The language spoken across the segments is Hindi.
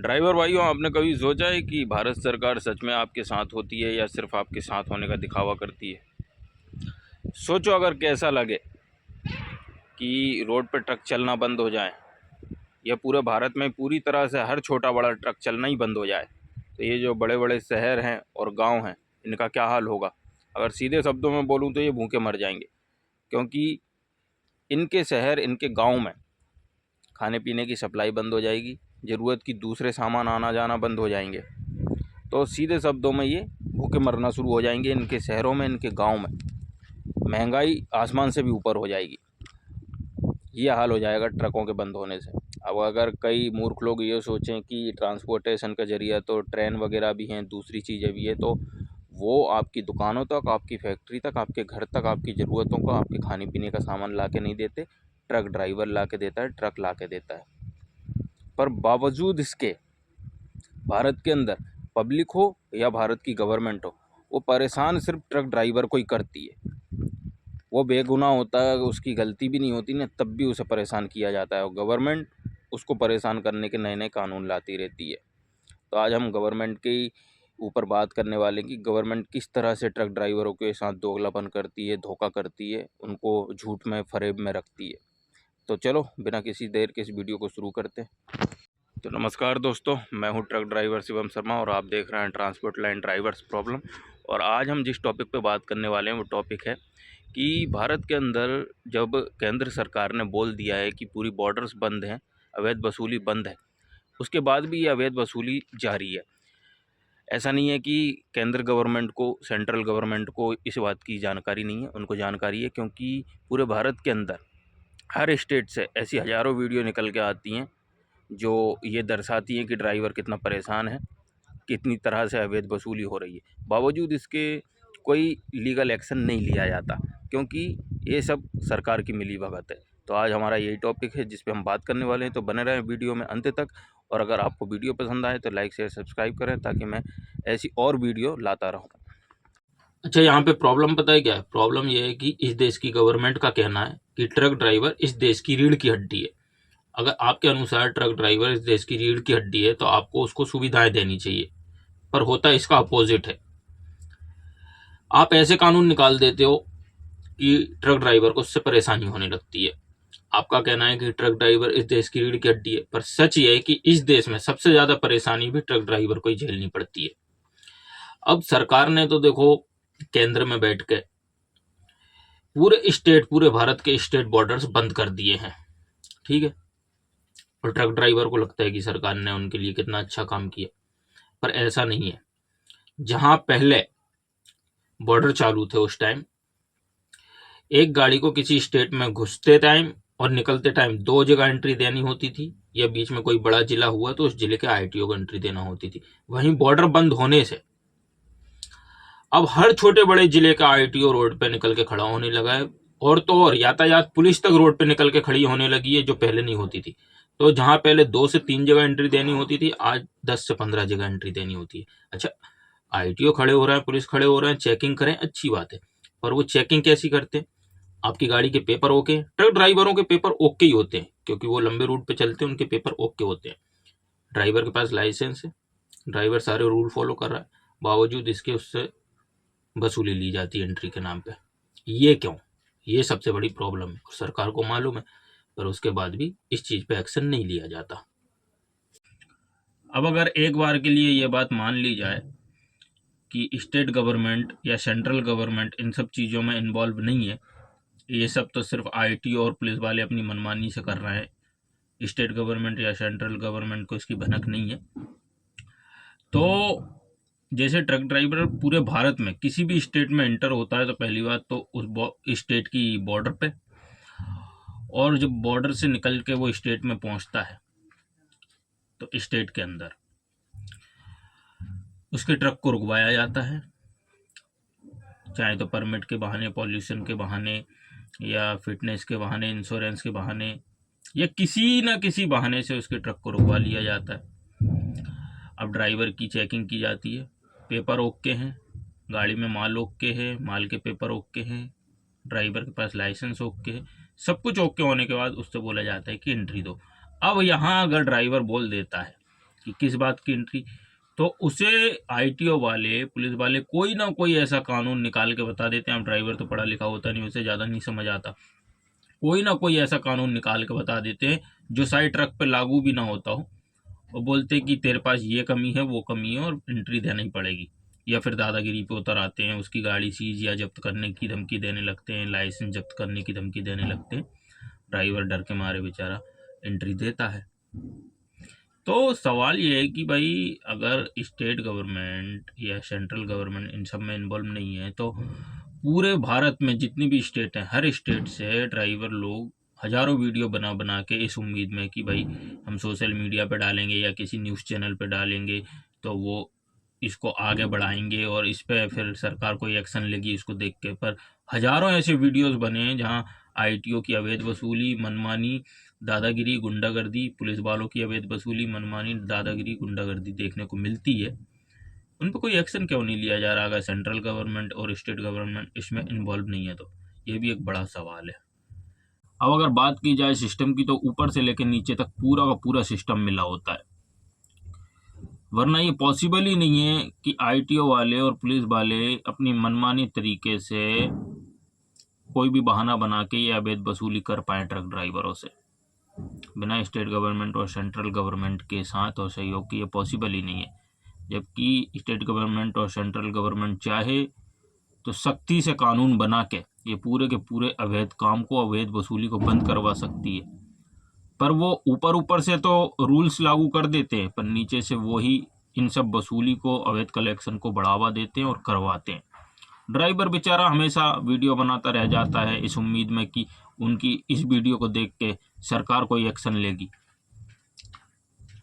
ड्राइवर भाइयों, आपने कभी सोचा है कि भारत सरकार सच में आपके साथ होती है या सिर्फ आपके साथ होने का दिखावा करती है? सोचो अगर कैसा लगे कि रोड पर ट्रक चलना बंद हो जाए या पूरे भारत में पूरी तरह से हर छोटा बड़ा ट्रक चलना ही बंद हो जाए, तो ये जो बड़े बड़े शहर हैं और गांव हैं, इनका क्या हाल होगा? अगर सीधे शब्दों में बोलूं तो ये भूखे मर जाएंगे, क्योंकि इनके शहर, इनके गांव में खाने पीने की सप्लाई बंद हो जाएगी, ज़रूरत की दूसरे सामान आना जाना बंद हो जाएंगे। तो सीधे शब्दों में ये भूखे मरना शुरू हो जाएंगे इनके शहरों में, इनके गांव में। महंगाई आसमान से भी ऊपर हो जाएगी। ये हाल हो जाएगा ट्रकों के बंद होने से। अब अगर कई मूर्ख लोग ये सोचें कि ट्रांसपोर्टेशन का जरिया तो ट्रेन वगैरह भी हैं, दूसरी चीज़ें भी हैं, तो वो आपकी दुकानों तक, आपकी फैक्ट्री तक, आपके घर तक, आपकी ज़रूरतों को, आपके खाने पीने का सामान ला के नहीं देते। ट्रक ड्राइवर ला के देता है, ट्रक ला के देता है। पर बावजूद इसके भारत के अंदर पब्लिक हो या भारत की गवर्नमेंट हो, वो परेशान सिर्फ ट्रक ड्राइवर को ही करती है। वो बेगुनाह होता है, उसकी गलती भी नहीं होती ना, तब भी उसे परेशान किया जाता है और गवर्नमेंट उसको परेशान करने के नए नए कानून लाती रहती है। तो आज हम गवर्नमेंट के ऊपर बात करने वाले कि गवर्नमेंट किस तरह से ट्रक ड्राइवरों के साथ दोगलापन करती है, धोखा करती है, उनको झूठ में फरेब में रखती है। तो चलो बिना किसी देर के इस वीडियो को शुरू करते हैं। तो नमस्कार दोस्तों, मैं हूं ट्रक ड्राइवर शिवम शर्मा और आप देख रहे हैं ट्रांसपोर्ट लाइन ड्राइवर्स प्रॉब्लम। और आज हम जिस टॉपिक पे बात करने वाले हैं वो टॉपिक है कि भारत के अंदर जब केंद्र सरकार ने बोल दिया है कि पूरी बॉर्डर्स बंद हैं, अवैध वसूली बंद है, उसके बाद भी ये अवैध वसूली जारी है। ऐसा नहीं है कि केंद्र गवर्नमेंट को, सेंट्रल गवर्नमेंट को इस बात की जानकारी नहीं है, उनको जानकारी है, क्योंकि पूरे भारत के अंदर हर स्टेट से ऐसी हज़ारों वीडियो निकल के आती हैं जो ये दर्शाती हैं कि ड्राइवर कितना परेशान है, कितनी तरह से अवैध वसूली हो रही है। बावजूद इसके कोई लीगल एक्शन नहीं लिया जाता, क्योंकि ये सब सरकार की मिलीभगत है। तो आज हमारा यही टॉपिक है जिस पे हम बात करने वाले हैं। तो बने रहें वीडियो में अंत तक, और अगर आपको वीडियो पसंद आए तो लाइक शेयर सब्सक्राइब करें, ताकि मैं ऐसी और वीडियो लाता रहूं। अच्छा, यहाँ पे प्रॉब्लम पता है क्या है? प्रॉब्लम ये है कि इस देश की गवर्नमेंट का कहना है कि ट्रक ड्राइवर इस देश की रीढ़ की हड्डी है। अगर आपके अनुसार ट्रक ड्राइवर इस देश की रीढ़ की हड्डी है तो आपको उसको सुविधाएं देनी चाहिए, पर होता इसका अपोजिट है। आप ऐसे कानून निकाल देते हो कि ट्रक ड्राइवर को उससे परेशानी होने लगती है। आपका कहना है कि ट्रक ड्राइवर इस देश की रीढ़ की हड्डी है, पर सच ये है कि इस देश में सबसे ज्यादा परेशानी भी ट्रक ड्राइवर को ही झेलनी पड़ती है। अब सरकार ने तो देखो केंद्र में बैठ के पूरे भारत के स्टेट बॉर्डर्स बंद कर दिए हैं, ठीक है। और ट्रक ड्राइवर को लगता है कि सरकार ने उनके लिए कितना अच्छा काम किया, पर ऐसा नहीं है। जहां पहले बॉर्डर चालू थे उस टाइम एक गाड़ी को किसी स्टेट में घुसते टाइम और निकलते टाइम 2 जगह एंट्री देनी होती थी, या बीच में कोई बड़ा जिला हुआ तो उस जिले के आईटीओ को एंट्री देना होती थी। वहीं बॉर्डर बंद होने से अब हर छोटे बड़े जिले का आईटीओ रोड पे निकल के खड़ा होने लगा है, और तो और यातायात पुलिस तक रोड पे निकल के खड़ी होने लगी है, जो पहले नहीं होती थी। तो जहां पहले 2 से 3 जगह एंट्री देनी होती थी, आज 10 से 15 जगह एंट्री देनी होती है। अच्छा, आईटीओ खड़े हो रहे हैं, पुलिस खड़े हो रहे हैं, चेकिंग करें, अच्छी बात है, पर वो चेकिंग कैसी करते हैं? आपकी गाड़ी के पेपर ओके, ट्रक ड्राइवरों के पेपर ओके ही होते हैं, क्योंकि वो लंबे रूट पे चलते हैं, उनके पेपर ओके होते हैं। ड्राइवर के पास लाइसेंस है, ड्राइवर सारे रूल फॉलो कर रहा है, बावजूद इसके उससे वसूली ली जाती है एंट्री के नाम पे। ये क्यों? ये सबसे बड़ी प्रॉब्लम है, सरकार को मालूम है, पर उसके बाद भी इस चीज पे एक्शन नहीं लिया जाता। अब अगर एक बार के लिए ये बात मान ली जाए कि स्टेट गवर्नमेंट या सेंट्रल गवर्नमेंट इन सब चीज़ों में इन्वॉल्व नहीं है, ये सब तो सिर्फ आईटी और पुलिस वाले अपनी मनमानी से कर रहे हैं, स्टेट गवर्नमेंट या सेंट्रल गवर्नमेंट को इसकी भनक नहीं है, तो जैसे ट्रक ड्राइवर पूरे भारत में किसी भी स्टेट में एंटर होता है तो पहली बात तो उस स्टेट की बॉर्डर पे, और जब बॉर्डर से निकल के वो स्टेट में पहुंचता है तो स्टेट के अंदर उसके ट्रक को रुकवाया जाता है, चाहे तो परमिट के बहाने, पॉल्यूशन के बहाने, या फिटनेस के बहाने, इंश्योरेंस के बहाने, या किसी न किसी बहाने से उसके ट्रक को रुकवा लिया जाता है। अब ड्राइवर की चेकिंग की जाती है, पेपर ओके हैं, गाड़ी में माल ओके है, माल के पेपर ओके हैं, ड्राइवर के पास लाइसेंस ओके है, सब कुछ ओके होने के बाद उससे बोला जाता है कि एंट्री दो। अब यहाँ अगर ड्राइवर बोल देता है कि किस बात की एंट्री, तो उसे आईटीओ वाले, पुलिस वाले कोई ना कोई ऐसा कानून निकाल के बता देते हैं। अब ड्राइवर तो पढ़ा लिखा होता नहीं, उसे ज़्यादा नहीं समझ आता, कोई ना कोई ऐसा कानून निकाल के बता देते हैं जो साइड ट्रक पे लागू भी ना होता हो, और बोलते कि तेरे पास ये कमी है, वो कमी है, और एंट्री देना ही पड़ेगी। या फिर दादागिरी पे उतर आते हैं, उसकी गाड़ी सीज या जब्त करने की धमकी देने लगते हैं, लाइसेंस जब्त करने की धमकी देने लगते हैं। ड्राइवर डर के मारे बेचारा एंट्री देता है। तो सवाल ये है कि भाई अगर स्टेट गवर्नमेंट या सेंट्रल गवर्नमेंट इन सब में इन्वॉल्व नहीं है, तो पूरे भारत में जितनी भी स्टेट हैं, हर स्टेट से ड्राइवर लोग हज़ारों वीडियो बना बना के इस उम्मीद में कि भाई हम सोशल मीडिया पे डालेंगे या किसी न्यूज़ चैनल पे डालेंगे तो वो इसको आगे बढ़ाएंगे और इस पे फिर सरकार कोई एक्शन लेगी इसको देख के। पर हज़ारों ऐसे वीडियोस बने हैं जहां आईटीओ की अवैध वसूली, मनमानी, दादागिरी, गुंडागर्दी, पुलिस वालों की अवैध वसूली, मनमानी, दादागिरी, गुंडागर्दी देखने को मिलती है। उन पर कोई एक्शन क्यों नहीं लिया जा रहा अगर सेंट्रल गवर्नमेंट और स्टेट गवर्नमेंट इसमें इन्वॉल्व नहीं है? तो ये भी एक बड़ा सवाल है। अब अगर बात की जाए सिस्टम की, तो ऊपर से लेकर नीचे तक पूरा का पूरा सिस्टम मिला होता है, वरना ये पॉसिबल ही नहीं है कि आईटीओ वाले और पुलिस वाले अपनी मनमानी तरीके से कोई भी बहाना बना के ये अवैध वसूली कर पाए ट्रक ड्राइवरों से। बिना स्टेट गवर्नमेंट और सेंट्रल गवर्नमेंट के साथ और सहयोग की ये पॉसिबल ही नहीं है। जबकि स्टेट गवर्नमेंट और सेंट्रल गवर्नमेंट चाहे तो सख्ती से कानून बना के ये पूरे के पूरे अवैध काम को, अवैध वसूली को बंद करवा सकती है। पर वो ऊपर ऊपर से तो रूल्स लागू कर देते हैं, पर नीचे से वो ही इन सब वसूली को, अवैध कलेक्शन को बढ़ावा देते हैं और करवाते हैं। ड्राइवर बेचारा हमेशा वीडियो बनाता रह जाता है इस उम्मीद में कि उनकी इस वीडियो को देख के सरकार कोई एक्शन लेगी।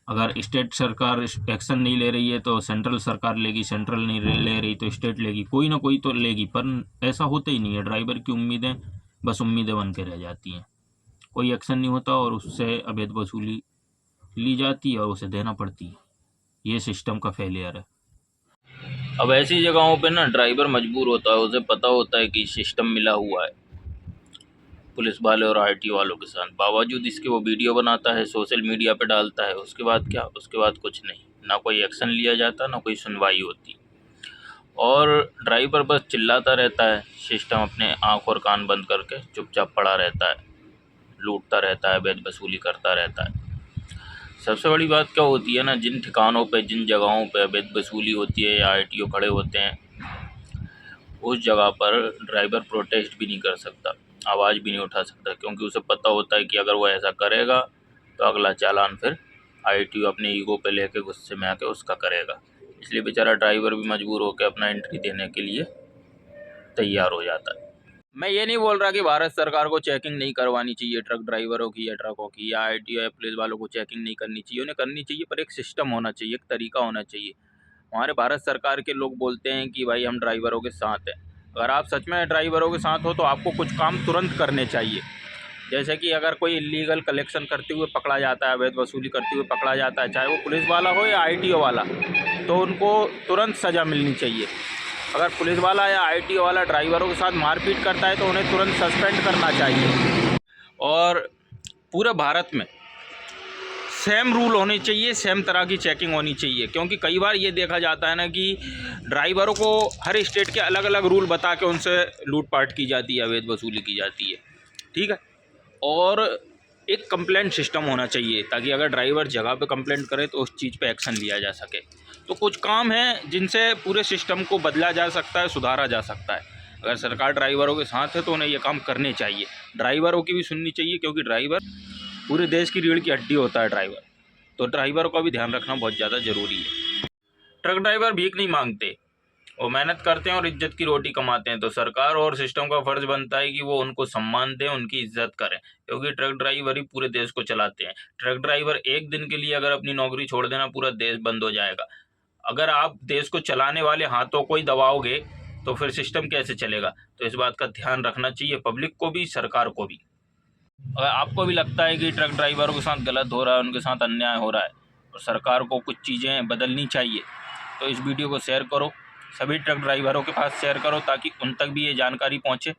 अगर स्टेट सरकार एक्शन नहीं ले रही है तो सेंट्रल सरकार लेगी, सेंट्रल नहीं ले रही तो स्टेट लेगी, कोई ना कोई तो लेगी। पर ऐसा होता ही नहीं है। ड्राइवर की उम्मीदें बस उम्मीदें बन के रह जाती हैं, कोई एक्शन नहीं होता और उससे अवैध वसूली ली जाती है और उसे देना पड़ती है। ये सिस्टम का फेलियर है। अब ऐसी जगहों पे ना ड्राइवर मजबूर होता है, उसे पता होता है कि सिस्टम मिला हुआ है पुलिस वाले और आईटी वालों के साथ, बावजूद इसके वो वीडियो बनाता है, सोशल मीडिया पे डालता है। उसके बाद क्या? उसके बाद कुछ नहीं, ना कोई एक्शन लिया जाता, ना कोई सुनवाई होती, और ड्राइवर बस चिल्लाता रहता है। सिस्टम अपने आँख और कान बंद करके चुपचाप पड़ा रहता है, लूटता रहता है, अवैध वसूली करता रहता है। सबसे बड़ी बात क्या होती है ना, जिन ठिकानों पे, जिन जगहों पे अवैध वसूली होती है या आईटीओ खड़े होते हैं, उस जगह पर ड्राइवर प्रोटेस्ट भी नहीं कर सकता, आवाज़ भी नहीं उठा सकता, क्योंकि उसे पता होता है कि अगर वो ऐसा करेगा तो अगला चालान फिर आईटीओ अपने ईगो पे लेके गुस्से में आके उसका करेगा। इसलिए बेचारा ड्राइवर भी मजबूर होकर अपना एंट्री देने के लिए तैयार हो जाता है। मैं ये नहीं बोल रहा कि भारत सरकार को चेकिंग नहीं करवानी चाहिए ट्रक ड्राइवरों की या ट्रकों की, या आईटीओ या पुलिस वालों को चेकिंग नहीं करनी चाहिए, उन्हें करनी चाहिए, पर एक सिस्टम होना चाहिए, एक तरीका होना चाहिए। हमारे भारत सरकार के लोग बोलते हैं कि भाई हम ड्राइवरों के साथ हैं। अगर आप सच में ड्राइवरों के साथ हो तो आपको कुछ काम तुरंत करने चाहिए। जैसे कि अगर कोई इलीगल कलेक्शन करते हुए पकड़ा जाता है, अवैध वसूली करते हुए पकड़ा जाता है, चाहे वो पुलिस वाला हो या आईटीओ वाला, तो उनको तुरंत सज़ा मिलनी चाहिए। अगर पुलिस वाला या आईटीओ वाला ड्राइवरों के साथ मारपीट करता है तो उन्हें तुरंत सस्पेंड करना चाहिए। और पूरे भारत में सेम रूल होने चाहिए, सेम तरह की चेकिंग होनी चाहिए, क्योंकि कई बार ये देखा जाता है ना कि ड्राइवरों को हर स्टेट के अलग अलग रूल बता के उनसे लूटपाट की जाती है, अवैध वसूली की जाती है। ठीक है, और एक कंप्लेंट सिस्टम होना चाहिए ताकि अगर ड्राइवर जगह पे कंप्लेंट करे तो उस चीज़ पे एक्शन लिया जा सके। तो कुछ काम हैं जिनसे पूरे सिस्टम को बदला जा सकता है, सुधारा जा सकता है। अगर सरकार ड्राइवरों के साथ है तो उन्हें ये काम करने चाहिए। ड्राइवरों की भी सुननी चाहिए, क्योंकि ड्राइवर पूरे देश की रीढ़ की हड्डी होता है ड्राइवर, तो ड्राइवर का भी ध्यान रखना बहुत ज़्यादा ज़रूरी है। ट्रक ड्राइवर भीख नहीं मांगते, वो मेहनत करते हैं और इज्जत की रोटी कमाते हैं। तो सरकार और सिस्टम का फर्ज बनता है कि वो उनको सम्मान दें, उनकी इज्जत करें, क्योंकि ट्रक ड्राइवर ही पूरे देश को चलाते हैं। ट्रक ड्राइवर एक दिन के लिए अगर अपनी नौकरी छोड़ देना, पूरा देश बंद हो जाएगा। अगर आप देश को चलाने वाले हाथों को ही दबाओगे तो फिर सिस्टम कैसे चलेगा? तो इस बात का ध्यान रखना चाहिए पब्लिक को भी, सरकार को भी। अगर आपको भी लगता है कि ट्रक ड्राइवरों के साथ गलत हो रहा है, उनके साथ अन्याय हो रहा है और सरकार को कुछ चीज़ें बदलनी चाहिए, तो इस वीडियो को शेयर करो, सभी ट्रक ड्राइवरों के पास शेयर करो ताकि उन तक भी ये जानकारी पहुंचे।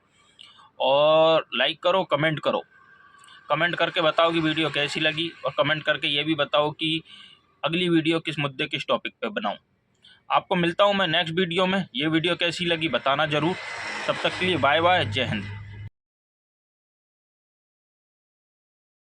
और लाइक करो, कमेंट करो, कमेंट करके बताओ कि वीडियो कैसी लगी, और कमेंट करके ये भी बताओ कि अगली वीडियो किस मुद्दे किस टॉपिक पे बनाऊं। आपको मिलता हूं मैं नेक्स्ट वीडियो में। ये वीडियो कैसी लगी बताना ज़रूर। तब तक के लिए बाय बाय, जय हिंद।